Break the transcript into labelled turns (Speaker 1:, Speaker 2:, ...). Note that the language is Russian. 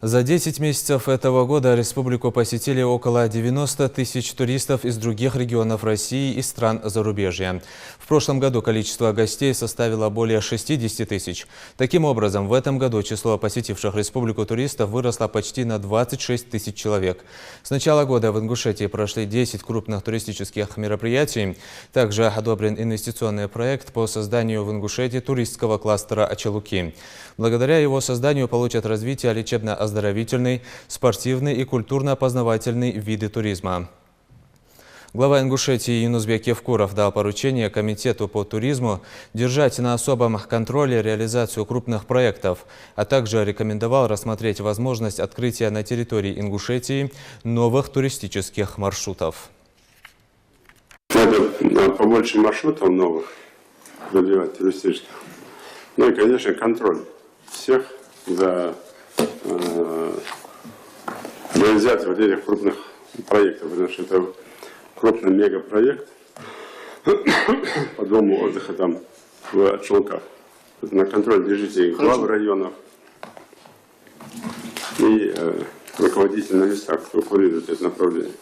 Speaker 1: За 10 месяцев этого года республику посетили около 90 тысяч туристов из других регионов России и стран зарубежья. В прошлом году количество гостей составило более 60 тысяч. Таким образом, в этом году число посетивших республику туристов выросло почти на 26 тысяч человек. С начала года в Ингушетии прошли 10 крупных туристических мероприятий. Также одобрен инвестиционный проект по созданию в Ингушетии туристского кластера Ачалуки. Благодаря его созданию получат развитие лечебно-оздоровительный, спортивный и культурно-познавательный виды туризма. Глава Ингушетии Юнусбек Евкуров дал поручение Комитету по туризму держать на особом контроле реализацию крупных проектов, а также рекомендовал рассмотреть возможность открытия на территории Ингушетии новых туристических маршрутов.
Speaker 2: Надо побольше маршрутов новых развивать туристических. Ну и, конечно, контроль всех за реализацию вот этих крупных проектов, потому что это крупный мегапроект по дому отдыха там в Ачалуках. На контроль держите главы районов и руководители на местах, кто курирует это направление.